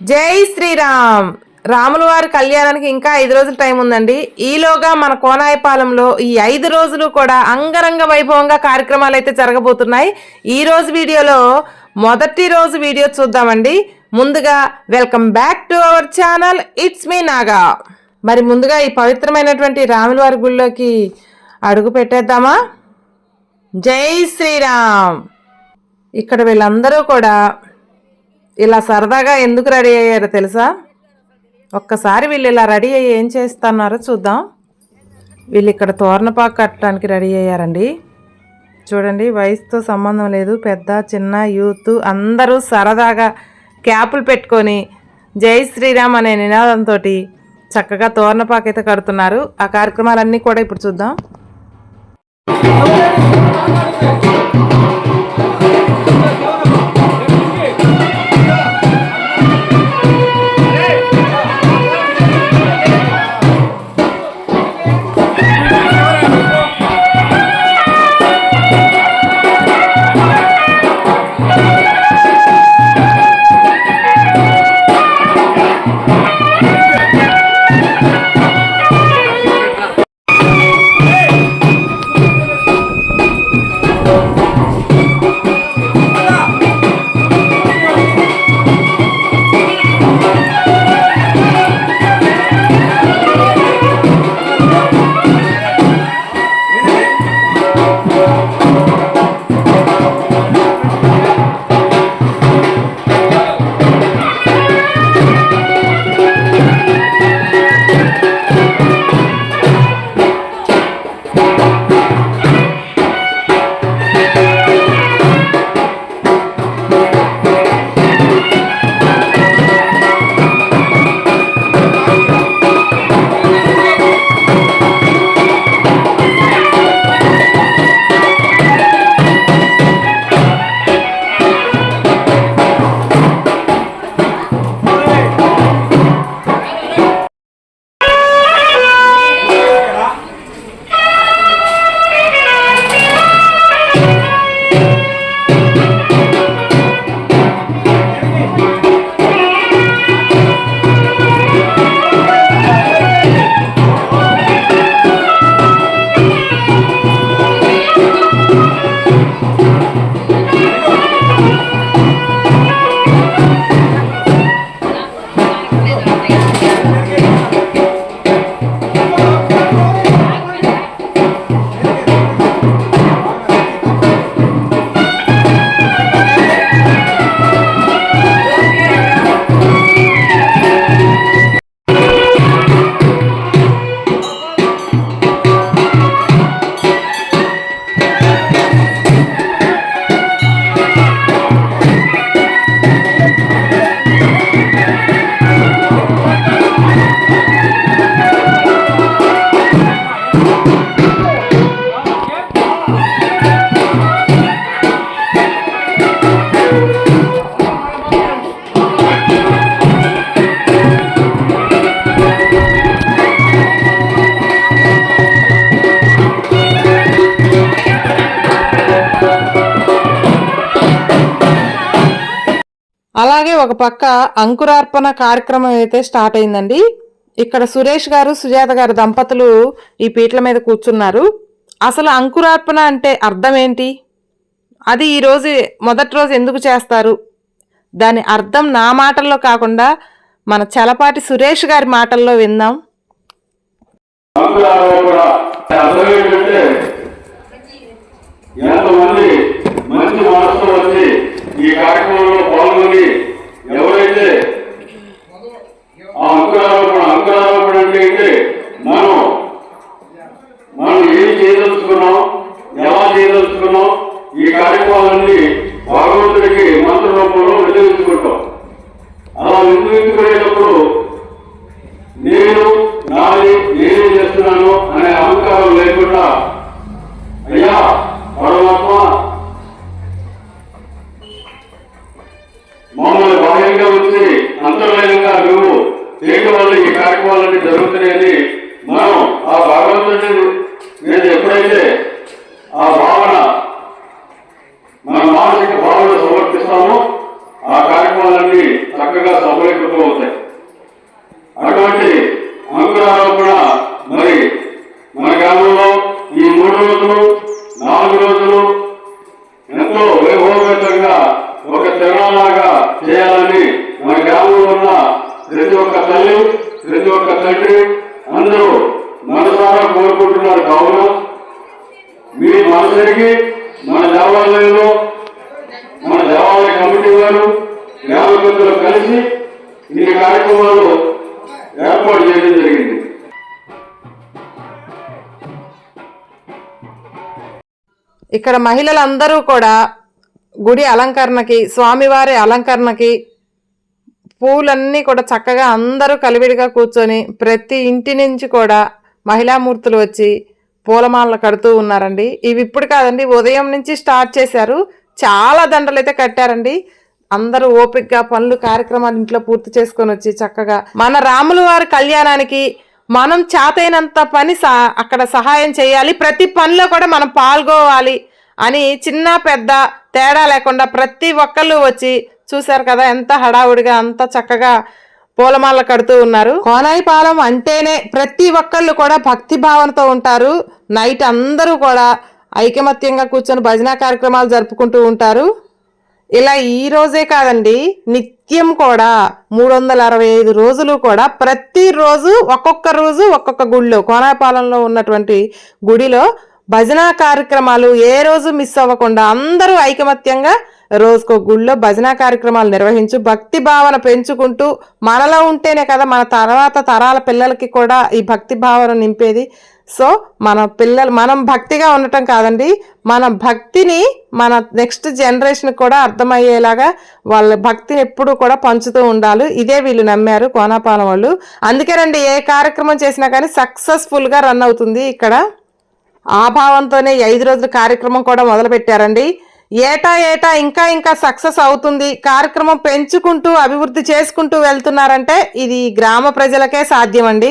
జై శ్రీరామ్. రాముల వారి కళ్యాణానికి ఇంకా 5 రోజులు టైం ఉందండి. ఈలోగా మన కోనాయపాలెంలో ఈ 5 రోజులు కూడా అంగరంగ వైభవంగా కార్యక్రమాలు అయితే జరగబోతున్నాయి. ఈ రోజు వీడియోలో మొదటి రోజు వీడియో చూద్దామండి. ముందుగా welcome back to our channel, it's me Naga. మరి ముందుగా ఈ పవిత్రమైనటువంటి రాముల వారి గుళ్ళోకి అడుగు పెట్టేద్దామా? జై శ్రీరామ్. ఇక్కడ వీళ్ళందరూ కూడా ఇలా సరదాగా ఎందుకు రెడీ అయ్యారో తెలుసా? ఒక్కసారి వీళ్ళు ఇలా రెడీ అయ్యి ఏం చేస్తున్నారో చూద్దాం. వీళ్ళు ఇక్కడ తోరణపాకు కట్టడానికి రెడీ అయ్యారండి. చూడండి, వయసుతో సంబంధం లేదు, పెద్ద చిన్న యూత్ అందరూ సరదాగా క్యాపులు పెట్టుకొని జై శ్రీరామ్ అనే నినాదంతో చక్కగా తోరణపాకు అయితే కడుతున్నారు. ఆ కార్యక్రమాలన్నీ కూడా ఇప్పుడు చూద్దాం. అలాగే ఒక పక్క అంకురార్పణ కార్యక్రమం అయితే స్టార్ట్ అయిందండి. ఇక్కడ సురేష్ గారు సుజాత గారు దంపతులు ఈ పీటల మీద కూర్చున్నారు. అసలు అంకురార్పణ అంటే అర్థం ఏంటి, అది ఈరోజు మొదటి రోజు ఎందుకు చేస్తారు, దాని అర్థం నా మాటల్లో కాకుండా మన చలపాటి సురేష్ గారి మాటల్లో విందాం. ఈ కార్యక్రమంలో పాల్గొని ఎవరైతే ఆ అంకురారోపణ అంటే మనం ఏం చేయదలుచుకున్నాం, ఎలా చేయదలుచుకున్నాం, ఈ కార్యక్రమాలన్నీ భగవంతుడికి మంత్ర రూపంలో వినియోగించుకుంటాం. అలా వినియోగించుకునేటప్పుడు నాది నేనే చేస్తున్నాను అనే అహంకారం లేకుండా, అయ్యా పరమాత్మ మమ్మల్ని బాహ్యంగా వచ్చి అంతర్లీనంగా నువ్వు చేయడం వల్ల ఈ కార్యక్రమాలన్నీ జరుగుతున్నాయని మనం ఆ భగవంతుడిని నేను ఎప్పుడైతే ఆ భావన మన మానసిక భావన సమర్పిస్తామో ఆ కార్యక్రమాలన్నీ చక్కగా సఫలీకృతం ప్రతి ఒక్క తల్లి, ప్రతి ఒక్క తండ్రి అందరూ మనసారా కోరుకుంటున్నారు. కావున మీ మనసుకి మన దేవాలయంలో మన దేవాలయ కమిటీ వారు గ్రామ పెద్దలు కలిసి ఈ కార్యక్రమాలు ఏర్పాటు చేయడం జరిగింది. ఇక్కడ మహిళలందరూ కూడా గుడి అలంకరణకి, స్వామివారి అలంకరణకి పూలన్నీ కూడా చక్కగా అందరూ కలివిడిగా కూర్చొని ప్రతి ఇంటి నుంచి కూడా మహిళామూర్తులు వచ్చి పూలమాలలు కడుతూ ఉన్నారండి. ఇవి ఇప్పుడు కాదండి, ఉదయం నుంచి స్టార్ట్ చేశారు. చాలా దండలు అయితే కట్టారండి. అందరూ ఓపికగా పనులు కార్యక్రమాలు ఇంట్లో పూర్తి చేసుకొని వచ్చి చక్కగా మన రాముల వారి కళ్యాణానికి మనం చేతైనంత పని అక్కడ సహాయం చేయాలి, ప్రతి పనిలో కూడా మనం పాల్గొవాలి అని చిన్న పెద్ద తేడా లేకుండా ప్రతి ఒక్కళ్ళు వచ్చి చూశారు కదా ఎంత హడావుడిగా అంత చక్కగా పూలమాల కడుతూ ఉన్నారు. కోనాయిపాలెం అంటేనే ప్రతి ఒక్కళ్ళు కూడా భక్తి భావనతో ఉంటారు. నైట్ అందరూ కూడా ఐకమత్యంగా కూర్చొని భజన కార్యక్రమాలు జరుపుకుంటూ ఉంటారు. ఇలా ఈ రోజే కాదండి, నిత్యం కూడా 365 రోజులు కూడా ప్రతిరోజు ఒక్కొక్క రోజు ఒక్కొక్క గుడిలో, కోనాయిపాలెంలో ఉన్నటువంటి గుడిలో భజన కార్యక్రమాలు ఏ రోజు మిస్ అవ్వకుండా అందరూ ఐకమత్యంగా రోజుకో గుళ్ళో భజన కార్యక్రమాలు నిర్వహించు భక్తి భావన పెంచుకుంటూ, మనలో ఉంటేనే కదా మన తర్వాత తరాల పిల్లలకి కూడా ఈ భక్తి భావన నింపేది. సో మనం భక్తిగా ఉండటం కాదండి, మన భక్తిని మన నెక్స్ట్ జనరేషన్ కూడా అర్థమయ్యేలాగా వాళ్ళ భక్తిని ఎప్పుడు కూడా పంచుతూ ఉండాలి. ఇదే వీళ్ళు నమ్మారు కోనాపాలెం వాళ్ళు. అందుకేనండి ఏ కార్యక్రమం చేసినా కానీ సక్సెస్ఫుల్గా రన్ అవుతుంది. ఇక్కడ ఆ భావంతోనే 5 రోజుల కార్యక్రమం కూడా మొదలు పెట్టారండి. ఏటా ఇంకా ఇంకా సక్సెస్ అవుతుంది. కార్యక్రమం పెంచుకుంటూ అభివృద్ధి చేసుకుంటూ వెళ్తున్నారంటే ఇది గ్రామ ప్రజలకే సాధ్యం అండి.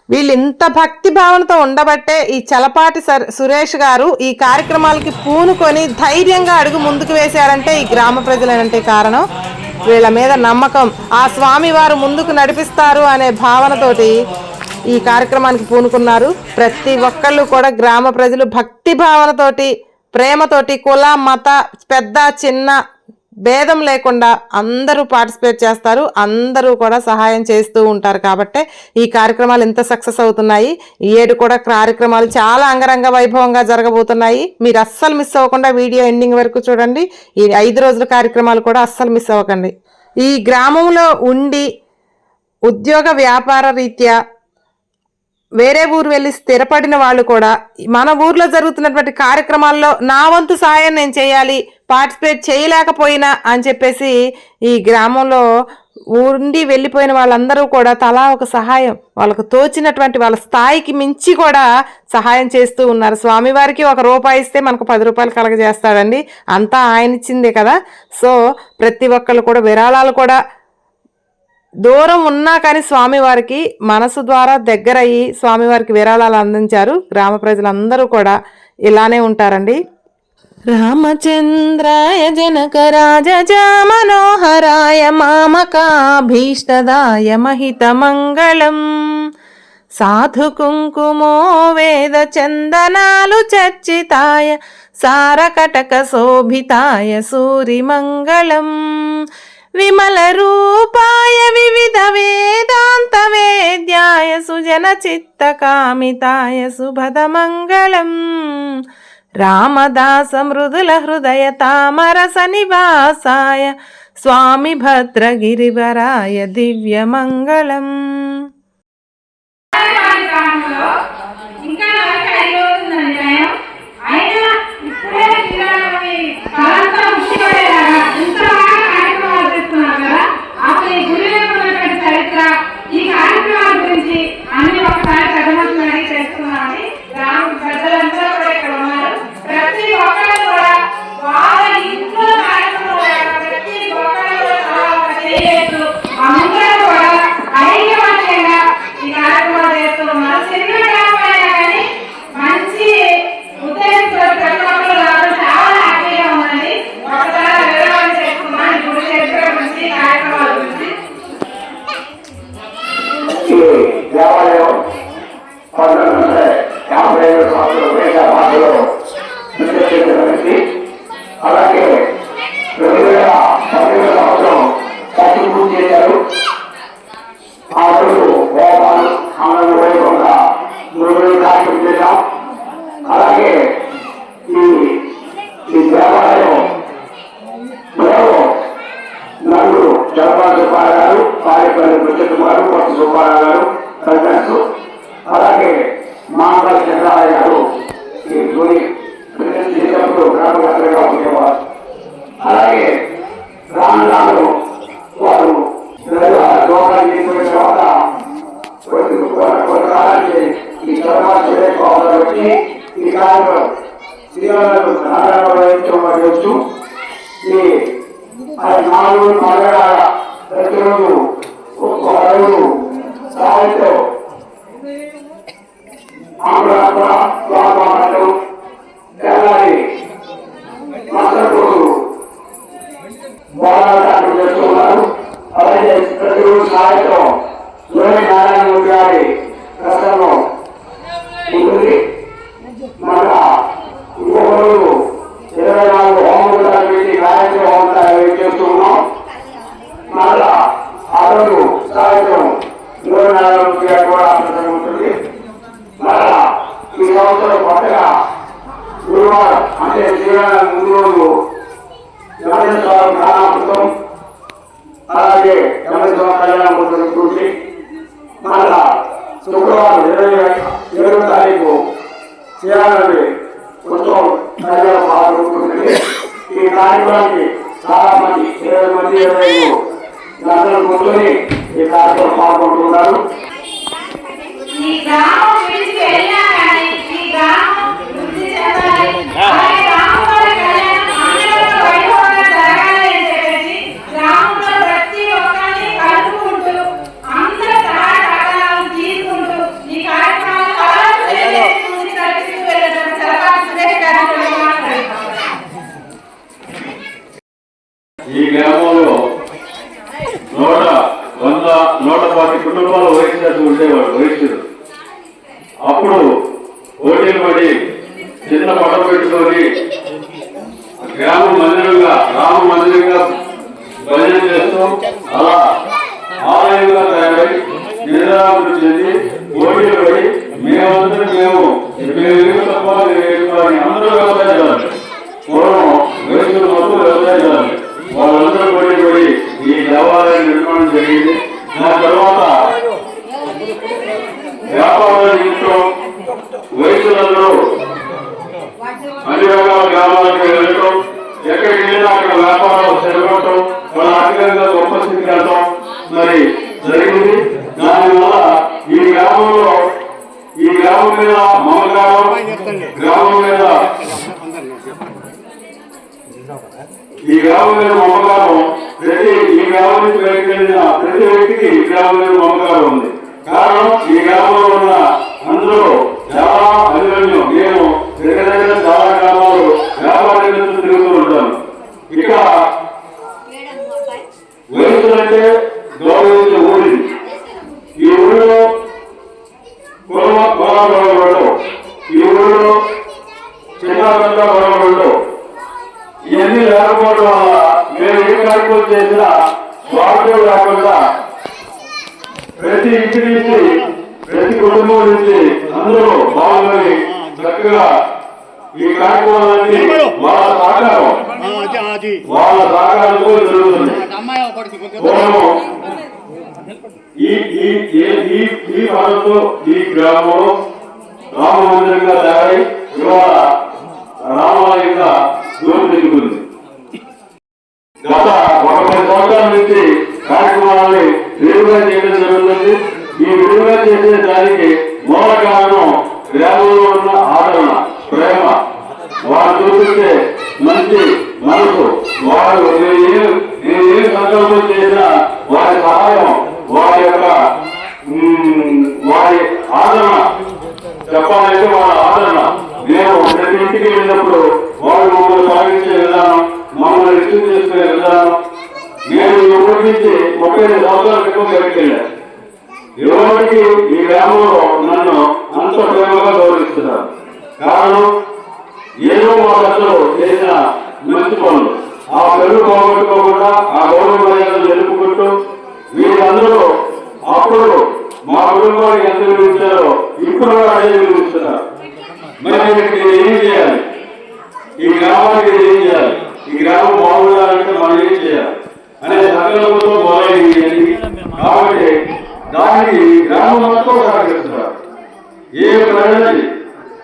వీళ్ళు ఇంత భక్తి భావనతో ఉండబట్టే ఈ చలపాటి సురేష్ గారు ఈ కార్యక్రమాలకి పూనుకొని ధైర్యంగా అడుగు ముందుకు వేశారంటే ఈ గ్రామ ప్రజలేనంటే కారణం. వీళ్ళ మీద నమ్మకం, ఆ స్వామి వారు ముందుకు నడిపిస్తారు అనే భావనతోటి ఈ కార్యక్రమానికి పూనుకున్నారు. ప్రతి ఒక్కళ్ళు కూడా గ్రామ ప్రజలు భక్తి భావనతోటి, ప్రేమతోటి, కుల మత పెద్ద చిన్న భేదం లేకుండా అందరూ పార్టిసిపేట్ చేస్తారు. అందరూ కూడా సహాయం చేస్తూ ఉంటారు. కాబట్టి ఈ కార్యక్రమాలు ఎంత సక్సెస్ అవుతున్నాయి. ఈ ఏడు కూడా కార్యక్రమాలు చాలా అంగరంగ వైభవంగా జరగబోతున్నాయి. మీరు అస్సలు మిస్ అవ్వకుండా వీడియో ఎండింగ్ వరకు చూడండి. ఈ 5 రోజుల కార్యక్రమాలు కూడా అస్సలు మిస్ అవ్వకండి. ఈ గ్రామంలో ఉండి ఉద్యోగ వ్యాపార రీత్యా వేరే ఊరు వెళ్ళి స్థిరపడిన వాళ్ళు కూడా మన ఊర్లో జరుగుతున్నటువంటి కార్యక్రమాల్లో నా వంతు సాయం నేను చేయాలి, పార్టిసిపేట్ చేయలేకపోయినా అని చెప్పేసి ఈ గ్రామంలో ఉండి వెళ్ళిపోయిన వాళ్ళందరూ కూడా తలా ఒక సహాయం, వాళ్ళకు తోచినటువంటి వాళ్ళ స్థాయికి మించి కూడా సహాయం చేస్తూ ఉన్నారు. స్వామివారికి 1 రూపాయి ఇస్తే మనకు 10 రూపాయలు కలగజేస్తాడండి. అంతా ఆయన ఇచ్చిందే కదా. సో ప్రతి ఒక్కళ్ళు కూడా విరాళాలు కూడా దూరం ఉన్నా కానీ స్వామివారికి మనసు ద్వారా దగ్గర అయ్యి స్వామివారికి విరాళాలు అందించారు. గ్రామ ప్రజలందరూ కూడా ఇలానే ఉంటారండి. రామచంద్రాయ జనక రాజజ మనోహరాయ మామకాభీష్టదాయ మహిత మంగళం సాధు కుంకుమో వేద చందనాలు చర్చితాయ సారకటక శోభితాయ సూరిమంగళం విమల రూపాయ వివిధ వేదాంత వేద్యాయ సుజన చిత్త కామితాయ శుభద మంగళం రామదాస మృదుల హృదయ తామరస నివాసాయ స్వామి భద్రగిరివరాయ దివ్య మంగళం. ఈ కార్యక్రమాల గురించి అన్ని ఒకసారి పెద్దమంది చేస్తున్నామని పెద్దలందరూ కూడా ఇక్కడ ఉన్నారు. ప్రతి ఒక్కరు కూడా వాళ్ళ ఇంట్లో కార్యక్రమం ప్రతి ఒక్కరు చేయలేదు. అందరూ కూడా ఐక్యమత్యంగా ఈ కార్యక్రమాలు చేస్తున్నారు. చిన్న గ్రామమైనా కానీ మంచి ఉద్దేశంతో ప్రతి ఒక్కరు రావడం చాలా హ్యాపీగా ఉందండి. తాడేపల్లి ప్రత్యేక గారు కొత్త సుబ్బారావు గారు ప్రెసిడెంట్స్, అలాగే మామూలు చంద్రరాయ గారు ఈ జూని ప్రెసిడెంట్ చేసినప్పుడు గ్రామకర్తగా ఉండేవారు. అలాగే రాను వారు లోకాన్ని తీసుకున్న తర్వాత కొంతకాలానికి ఈ చంద్రబాబు సురేష్ వచ్చి ఈ కార్యక్రమం శ్రీవారు వహించవచ్చు. ఈ 4 నగరాల ప్రతిరోజు ఒక్కొక్కరు సాయంతో ఆంధ్ర తెల్లారి మసలు పోరాటాలు చేస్తున్నారు. అలాగే ప్రతిరోజు సాయంత్రం సూర్యనారాయణ గారి ప్రసంగం ఉంటుంది. మళ్ళా ఇంకొక రోజు 24 హోమగుండాలు పెట్టి గాయత్రి హోమగుండాలు చేస్తున్నాం. మళ్ళా ఆ రోజు సాయంత్రం సూర్యనారాయణ గారి కూడా ప్రసంగం ఉంటుంది. మళ్ళా ఈ సంవత్సరం కొత్తగా గురువారం అంటే శ్రీరామ ముందు రోజు యమేశ్వరం ప్రాణామృతం, అలాగే యమేశ్వరం కళ్యాణమృతం ఉంటుంది. మళ్ళా శుక్రవారం 27వ తారీఖు శ్రీరామనవమి ఉత్సవం కళ్యాణం పాల్గొంటుంది. ఈ కార్యక్రమానికి చాలా మంది 20 మంది 25 గంటలు కూర్చొని ఈ కార్యక్రమం పాల్గొంటున్నారు. ఈ గ్రామం విడిచి వెళ్ళినా కానీ ఈ గ్రామం వృద్ధి చెందాలి, అలాగే రాముడి కళ్యాణం అందరిలో వైభవంగా జరగాలి అని చెప్పేసి గ్రామంలో ప్రతి ఒక్కరిని కలుపుకుంటూ అందరూ సహాయ సహకారాలను తీసుకుంటూ ఈ కార్యక్రమాన్ని నడిపిస్తూ వెళ్ళడం చంద్రబాబు సురేష్ గారిని మాట్లాడుతున్నాం. ఈ గ్రామంలో 100-120 కుటుంబాలు వహించినట్టు ఉండేవాడు వహిష్ఠుడు. అప్పుడు పోటీలు పడి చిన్న పటం పెట్టుకొని రామ మందిరంగా భజన చేస్తూ అలా ఆలయంగా తయారై నిరాభివృద్ధి చెంది పోటీలు పడి మేము తప్ప అందరూ వ్యవసాయదారులు. పూర్వం వయసులు మొత్తం వ్యవసాయదారులు. వాళ్ళందరూ పోటీ పడి ఈ దేవాలయం నిర్మాణం జరిగింది. దాని తర్వాత వ్యాపారాల నిమిత్తం వయసులందరూ అన్ని రకాల గ్రామాలకు వెళ్ళటం, ఎక్కడికి వెళ్ళినా అక్కడ వ్యాపారాలు స్థిరపడటం, వాళ్ళ ఆర్థికంగా గొప్ప స్థితికి వెళ్ళటం మరి జరిగింది. దానివల్ల ఈ గ్రామం మీద మమకారం, గ్రామం మీద ఈ గ్రామం నుంచి బయటకు వెళ్ళిన ప్రతి వ్యక్తికి ఈ గ్రామం మీద మమకారం ఉంది. కారణం ఈ గ్రామంలో ఉన్న అందరూ చాలా అభిమన్యం. నేను దగ్గర చాలా గ్రామాలు వ్యాపార నిమిత్తం తిరుగుతూ ఉంటాను. ఇక్కడ వయసులంటే గౌరవించే ఊరి ఈ ఊరిలో గొడవలు, ఈ ఊరిలో చిన్న పెద్ద గొడవలు ఇవన్నీ లేకపోవడం వల్ల మేము ఏ కార్యక్రమం చేసినా స్వార్థం లేకుండా ప్రతి ఇంటి నుంచి ప్రతి కుటుంబం నుంచి అందరూ బాగుందని చక్కగా ఈ కార్యక్రమాలన్నీ వాళ్ళ సహకారంతో జరుగుతుంది. ఈ పదంతో ఈ గ్రామంలో రామ మందిరంగా తయారై ఇవాళ రామాలయంగా రూపుదిద్దుకుంది. గత 30 సంవత్సరాల నుంచి కార్యక్రమాలని విరివిగా చేయడం జరుగుతుంది. ఈ విరివిగా చేసే దానికి మూల కారణం గ్రామంలో ఉన్న ఆదరణ, ప్రేమ, వారు చూపిస్తే మంచి మనసు, వారు నేను ఏ సంకల్పం చేసినా వారి సహాయం, వారి ఆదరణ చెప్పాలంటే వాళ్ళ ఆదరణ. మేము ప్రతి ఇంటికి వెళ్ళినప్పుడు వాళ్ళు మమ్మల్ని సాగించే విధానం, మమ్మల్ని రిసీవ్ చేసుకునే విధానం. నేను ఇప్పటి నుంచి 35 సంవత్సరాల క్రితం బయటకు వెళ్ళాను. ఎవరికి ఈ గ్రామంలో నన్ను అంత ప్రేమగా గౌరవిస్తున్నారు. కారణం ఏదో మా పెద్దలు చేసిన మంచి పనులు, ఆ పెరుగు పోగొట్టుకోకుండా ఆ గౌరవ మర్యాదలు జరుపుకుంటూ వీరందరూ అప్పుడు మా కుటుంబానికి ఎంత విలువించారో ఇప్పుడు అదే విలువిస్తున్నారు. మరి నేను ఏం చేయాలి? ఈ గ్రామానికి ఏం చేయాలి? ఈ గ్రామం బాగుండాలంటే మనం ఏం చేయాలి అనే సంకల్పంతో మొదలైంది. కాబట్టి దానికి గ్రామం మొత్తం సహకరిస్తున్నారు. ఏ ప్రజలకి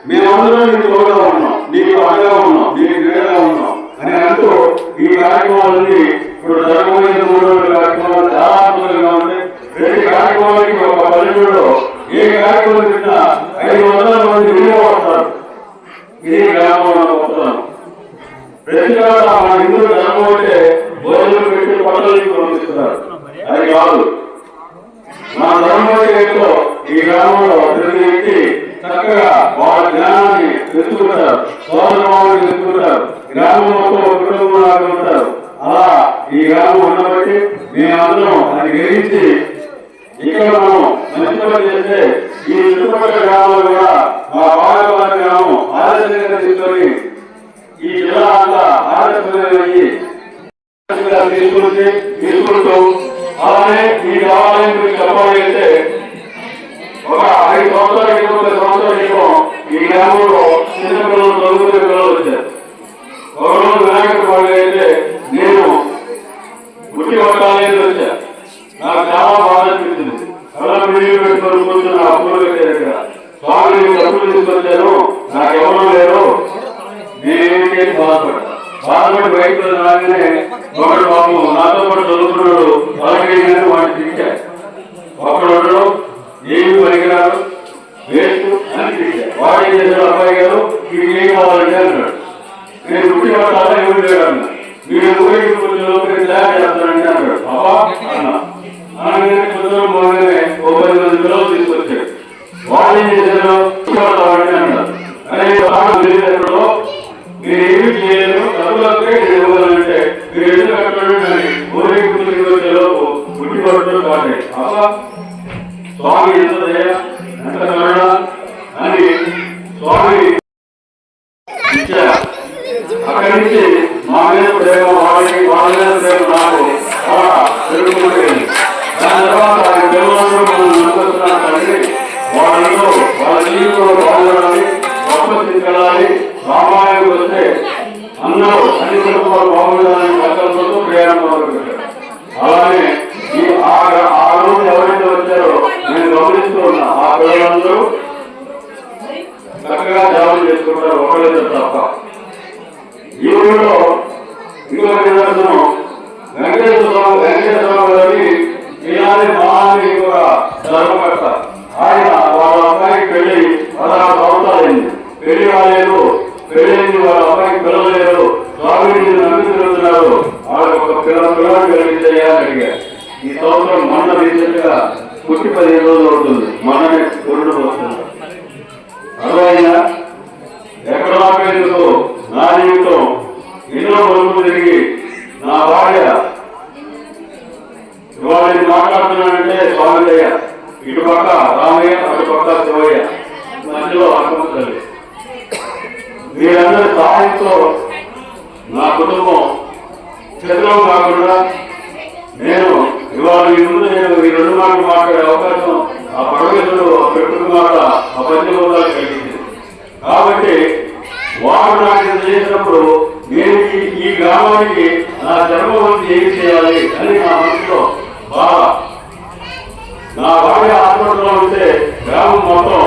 మేమందరం నీకు తోడుగా ఉన్నాం, నీకు అండగా ఉన్నాం, నీకు నీడగా ఉన్నాం అని అంటూ ఈ కార్యక్రమాలన్నీ ఇప్పుడు జరగబోయే 3 రోజుల కార్యక్రమాలు చాలా అద్భుతంగా ఉంటాయి. ప్రతి కార్యక్రమానికి ఒక పల్లెటూరులో ఏ కార్యక్రమం పెట్టినా 500 మంది విలువ వస్తారు. ఇది గ్రామంలో వస్తారు. ప్రతి చోట మన హిందువులు ధర్మం అంటే భోజనం పెట్టి పట్టణానికి పంపిస్తున్నారు. అది కాదు, మన ధర్మంలో ఈ గ్రామంలో ప్రతి వ్యక్తి చక్కగా వాళ్ళ జ్ఞానాన్ని తెచ్చుకుంటారు, సోదరమాన్ని తెచ్చుకుంటారు, గ్రామం మొత్తం కుటుంబంలాగా ఉంటారు. అలా ఈ గ్రామం ఉండబట్టి మేమందరం అది గ్రహించి ఇక్కడ మనం మంచి పని చేస్తే ఈ చుట్టుపక్కల గ్రామాలు కూడా మా వాడవారి గ్రామం ఆదర్శంగా తీసుకొని ఈ జిల్లా అంతా ఆదర్శమయ్యి తీసుకుంటూ అలానే ఈ దేవాలయం గురించి చెప్పాలంటే ఒక 5 సంవత్సరాల క్రితం 10 సంవత్సరాల క్రితం ఈ గ్రామంలో చిన్న పిల్లలు చదువుకునే పిల్లలు వచ్చారు. ఒకరోజు వినాయకుడు పండుగ అయితే నేను గుట్టి పట్టాలని వచ్చా. నాకు చాలా బాధ అనిపించింది. అలా బిల్లు పెట్టుకొని కూర్చొని నా అప్పులు పెట్టారు. ఇక్కడ స్వామి డబ్బులు తీసుకొచ్చాను, నాకు ఎవరూ లేరు, నేనేంటి బాధపడి బయటకు రాగానే ఒకడు బాబు నాతో పాటు చదువుకున్నాడు అలాగే వాడిని తిట్టాడు. ఒకడు ఉండడు, ఏమి పనికిరాడు, వేస్ట్ అని తిట్టాడు. వాడు ఏం చేశాడు, అబ్బాయి గారు ఇది ఏం కావాలంటే అన్నాడు. నేను గుట్టి పట్టాలా ఎవరు లేడు అన్నా. మీరు ఊరికి చేస్తానంటే అన్నాడు. అబ్బా అన్నా అనగానే కొంచెం పోగానే 10 మంది పిల్లలు తీసుకొచ్చాడు. వాడు ఏం చేశాడు, గుట్టి పట్టాలంటే అన్నాడు. అదే ఎక్కడో మీరు ఏమి చేయలేరు, డబ్బులకే ఇవ్వాలంటే మీరు ఎందుకు కట్టండి ఊరికి తీసుకొచ్చేలోపు గుట్టి పడుతూ కాదు. అబ్బా స్వామి ఎంత దయ, ఎంత కరుణ అని స్వామి ఇచ్చారు. అక్కడి నుంచి మా మీద ప్రేమ, వాళ్ళ మీద ప్రేమ నాకు అలా పెరుగుతుంది. దాని తర్వాత పిల్లలందరూ మనం నడుపుతున్నాం తండ్రి, వాళ్ళందరూ వాళ్ళ జీవితంలో బాగుండాలి, గొప్ప తీసుకెళ్ళాలి, రామాయణకు వస్తే అందరూ అన్ని కుటుంబాలు బాగుండాలని సంకల్పంతో ప్రయాణం మొదలుపెట్టారు. అలానే ఆ రోజు ఎవరైతే వచ్చారో నేను గమనిస్తూ ఉన్నా, ఆ పిల్లలందరూ చక్కగా జాబులు చేసుకుంటారు, ఒకళ్ళిద్దరు తప్ప. ఈ ఊరిలో ఇంకొక నిదర్శనం వెంకటేశ్వర గారి ఇలాంటి మహాన్ని కూడా ధర్మకర్త. ఆయన వాళ్ళ అబ్బాయికి పెళ్లి 16 సంవత్సరాలైంది, పెళ్లి కాలేదు, పెళ్ళైంది, వాళ్ళ అబ్బాయికి పిల్లలు లేరు, స్వామిని నమ్మి తిరుగుతున్నారు. వాళ్ళకి ఒక పిల్లలు కలిగించాయని అడిగారు. ఈ సంవత్సరం మొన్న రీసెంట్ గా పుట్టి 15 రోజులు అవుతుంది, మొన్ననే గురుడు వస్తుంది. అర్థమైనా ఎక్కడ ఆపేందుకు నా జీవితం ఎన్నో మలుపులు తిరిగి నా భార్య ఇవాళ మాట్లాడుతున్నానంటే స్వామిదయ్య, ఇటు పక్క రామయ్య, అటు పక్క శివయ్య, మధ్యలో అక్కమ్మ తల్లి. మీరందరి సహాయంతో నా కుటుంబం చదువు కాకుండా నేను ఇవాళ ఈ ముందు నేను ఈ 2 మాటలు మాట్లాడే అవకాశం ఆ పరమేశ్వరుడు పెట్టుకు మాట ఆ పంచభూతాలు కలిగింది. కాబట్టి వారు నాకు చేసినప్పుడు నేను ఈ గ్రామానికి నా జన్మవంతి ఏం చేయాలి అని నా మనసులో బాగా నా భార్య హాస్పిటల్లో ఉంటే గ్రామం మొత్తం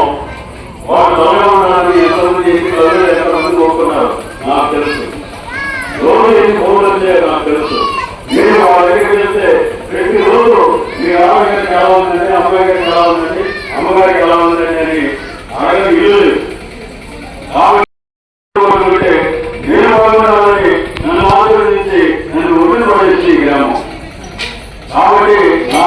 వారు దొరగా ఉండాలని ఎంతమంది చేసి ప్రజలు ఎంతమంది కోరుకున్నారు నాకు తెలుసు. రోజు ఎన్ని ఫోన్లు వచ్చే నాకు తెలుసు. నేను వాళ్ళ దగ్గరికి వెళ్తే ప్రతిరోజు మీ ఆరోగ్యానికి ఎలా ఉందండి, అమ్మాయి గారికి ఎలా ఉందండి, అమ్మగారికి ఎలా ఉందండి అని అడగని ఇల్లు లేదు. నేను బాగుండాలని నన్ను ఆశీర్వదించి నన్ను ఒడ్డున పడేసి గ్రామం. కాబట్టి నా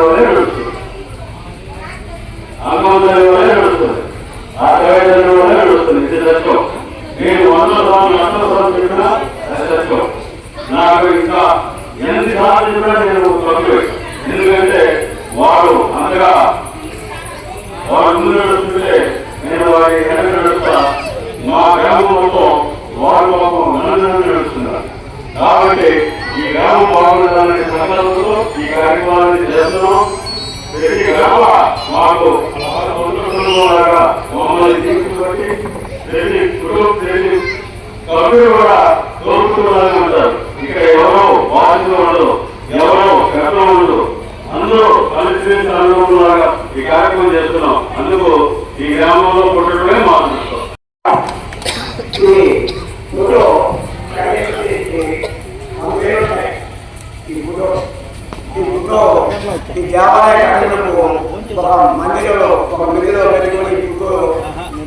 వల్లే నడుస్తుంది, హనుమంతుడి వల్లే నడుస్తుంది, ఆ తల్లిదండ్రుల వల్లే నడుస్తుంది. ఇది సత్యం. నేను 100 సార్లు చెప్పినా అది సత్యం. నాకు ఇంకా ఎన్ని సార్లు చెప్పినా నేను తక్కువే. ఎందుకంటే వాడు అంతగా వాడు ముందు నడుస్తుంటే నేను వాడి వెనక నడుస్తా. మా గ్రామం మొత్తం వాడు పాపం నన్ను నడుస్తున్నారు. కాబట్టి ఈ గ్రామం బాగుండాలనే సంకల్పంతో ఈ కార్యక్రమాన్ని చేస్తున్నాం. ప్రతి గ్రామ మాకు మమ్మల్ని తీసుకుబట్టి ప్రతి కుటుంబం ప్రతి సభ్యులు కూడా తోడుకోవాలని ఉంటారు. ఇక్కడ ఎవరో బాధ్యత ఉండదు, ఎవరో గర్వం ఉండదు, అందరూ కలిసి అనుభవంలాగా ఈ కార్యక్రమం చేస్తున్నాం. అందుకు ఈ గ్రామంలో పుట్టడమే మా అదృష్టం. ఈ దేవాలయ ఒక మందిలో పెట్టుకుని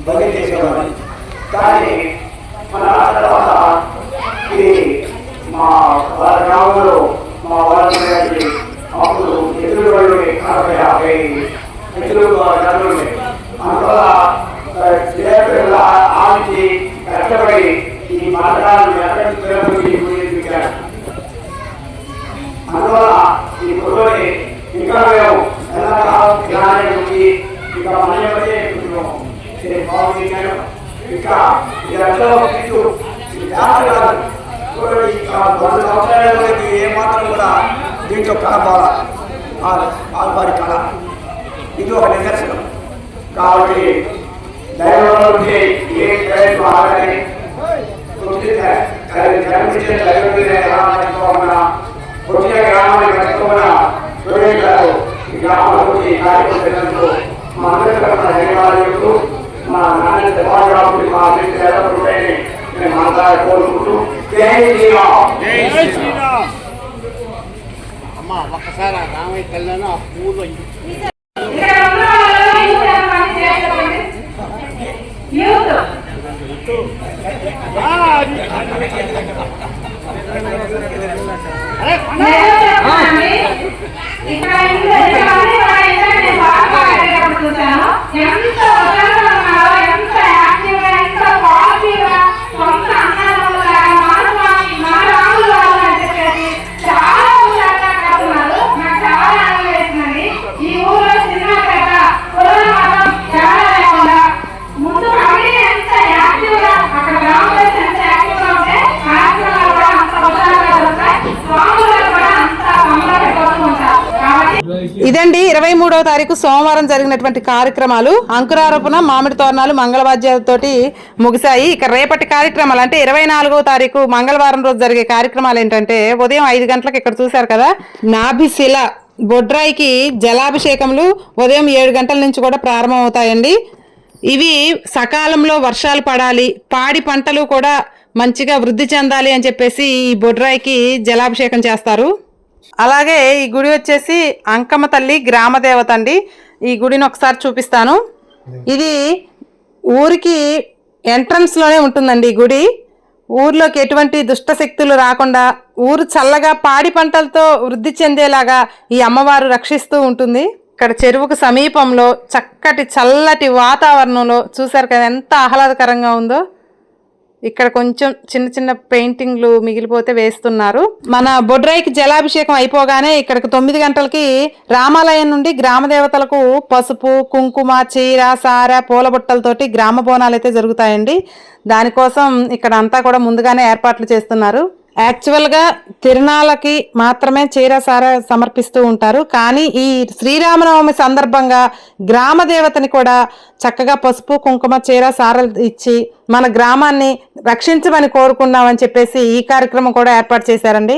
బదిలీ చేసేవారు. కానీ మన తర్వాత ఇది మా వాళ్ళ గ్రామంలో మా వాళ్ళ అప్పుడు ఎదురుబడి 40-50 ఎదురు జరుగుతుంది. అందువల్ల ఆలోచి కష్టపడి ఈ మండలాన్ని ఎక్కడ అందువల్ల ఈ గురువుని ఇంకా మేము జ్ఞానానికి ఇంకా మనమే బాగుంటాను. ఇంకా ఇదంతా ఏమాత్రం కూడా దీంట్లో పాల్పడి కళ ఇది ఒక నిదర్శనం. కాబట్టి దైవంలో ఉంటే ఏ ప్రయత్నం ఆగని జన్మించే దైవం పుట్టిన గ్రామాన్ని కట్టుకున్న సూర్యుడు గారు ఈ గ్రామానికి కార్యక్రమం మా అందరికీ ధన్యవాదాలు. మా నాన్న సమాజానికి మా అందరికీ ఎల్లప్పుడూ మేము మాట్లాడి కోరుకుంటూ జై శ్రీరామ్. అమ్మ ఒక్కసారి రామయ్య కళ్యాణ్ ఆ పూలు ఇదండి 23వ తారీఖు సోమవారం జరిగినటువంటి కార్యక్రమాలు. అంకురారోపణ, మామిడి తోరణాలు, మంగళవాద్యాలతోటి ముగిశాయి. ఇక రేపటి కార్యక్రమాలు అంటే 24వ తారీఖు మంగళవారం రోజు జరిగే కార్యక్రమాలు ఏంటంటే ఉదయం 5 గంటలకు ఇక్కడ చూశారు కదా నాభిశిల బొడ్రాయికి జలాభిషేకములు ఉదయం 7 గంటల నుంచి కూడా ప్రారంభం అవుతాయండి. ఇవి సకాలంలో వర్షాలు పడాలి, పాడి పంటలు కూడా మంచిగా వృద్ధి చెందాలి అని చెప్పేసి ఈ బొడ్రాయికి జలాభిషేకం చేస్తారు. అలాగే ఈ గుడి వచ్చేసి అంకమ్మ తల్లి గ్రామ దేవత అండి. ఈ గుడిని ఒకసారి చూపిస్తాను. ఇది ఊరికి ఎంట్రన్స్లోనే ఉంటుందండి. ఈ గుడి ఊర్లోకి ఎటువంటి దుష్ట శక్తులు రాకుండా ఊరు చల్లగా పాడి పంటలతో వృద్ధి చెందేలాగా ఈ అమ్మవారు రక్షిస్తూ ఉంటుంది. ఇక్కడ చెరువుకు సమీపంలో చక్కటి చల్లటి వాతావరణంలో చూసారు కదా ఎంత ఆహ్లాదకరంగా ఉందో. ఇక్కడ కొంచెం చిన్న చిన్న పెయింటింగ్లు మిగిలిపోతే వేస్తున్నారు. మన బొడ్రాయికి జలాభిషేకం అయిపోగానే ఇక్కడికి 9 గంటలకి రామాలయం నుండి గ్రామ దేవతలకు పసుపు, కుంకుమ, చీర, సార, పూల బుట్టలతోటి గ్రామ బోనాలు అయితే జరుగుతాయండి. దానికోసం ఇక్కడ అంతా కూడా ముందుగానే ఏర్పాట్లు చేస్తున్నారు. యాక్చువల్గా తిరునాళ్ళకి మాత్రమే చీర సార సమర్పిస్తూ ఉంటారు. కానీ ఈ శ్రీరామనవమి సందర్భంగా గ్రామ దేవతని కూడా చక్కగా పసుపు, కుంకుమ, చీర, సారలు ఇచ్చి మన గ్రామాన్ని రక్షించమని కోరుకున్నామని చెప్పేసి ఈ కార్యక్రమం కూడా ఏర్పాటు చేశారండి.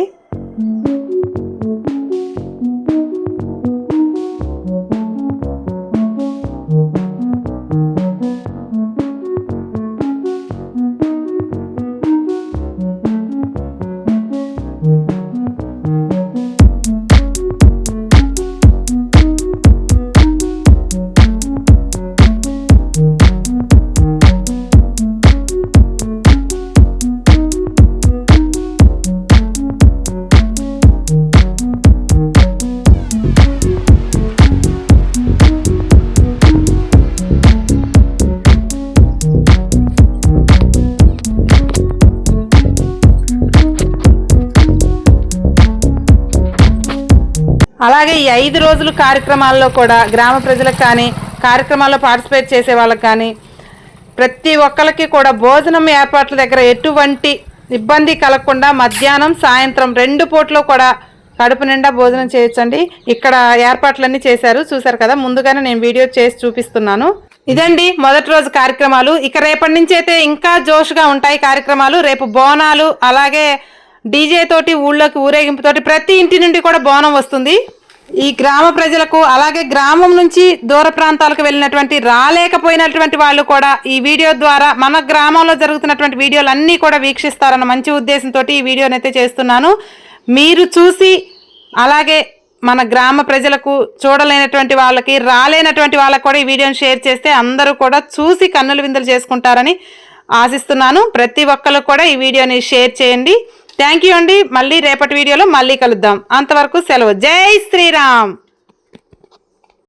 అలాగే ఈ 5 రోజులు కార్యక్రమాల్లో కూడా గ్రామ ప్రజలకు కానీ కార్యక్రమాల్లో పార్టిసిపేట్ చేసే వాళ్ళకి కానీ ప్రతి ఒక్కరికి కూడా భోజనం ఏర్పాట్ల దగ్గర ఎటువంటి ఇబ్బంది కలగకుండా మధ్యాహ్నం సాయంత్రం 2 పూటలు కూడా కడుపు నిండా భోజనం చేయొచ్చండి. ఇక్కడ ఏర్పాట్లన్నీ చేశారు, చూసారు కదా. ముందుగానే నేను వీడియో చేసి చూపిస్తున్నాను. ఇదండి మొదటి రోజు కార్యక్రమాలు. ఇక రేపటి నుంచి అయితే ఇంకా జోష్గా ఉంటాయి కార్యక్రమాలు. రేపు బోనాలు, అలాగే డీజే తోటి ఊళ్ళోకి ఊరేగింపుతోటి ప్రతి ఇంటి నుండి కూడా బోనం వస్తుంది. ఈ గ్రామ ప్రజలకు, అలాగే గ్రామం నుంచి దూర ప్రాంతాలకు వెళ్ళినటువంటి రాలేకపోయినటువంటి వాళ్ళు కూడా ఈ వీడియో ద్వారా మన గ్రామంలో జరుగుతున్నటువంటి వీడియోలు అన్నీ కూడా వీక్షిస్తారన్న మంచి ఉద్దేశంతో ఈ వీడియోనైతే చేస్తున్నాను. మీరు చూసి అలాగే మన గ్రామ ప్రజలకు, చూడలేనటువంటి వాళ్ళకి, రాలేనటువంటి వాళ్ళకి కూడా ఈ వీడియోని షేర్ చేస్తే అందరూ కూడా చూసి కన్నుల విందులు చేసుకుంటారని ఆశిస్తున్నాను. ప్రతి ఒక్కరు కూడా ఈ వీడియోని షేర్ చేయండి. థ్యాంక్ యూ అండి. మళ్ళీ రేపటి వీడియోలో మళ్ళీ కలుద్దాం. అంతవరకు సెలవు. జై శ్రీరామ్.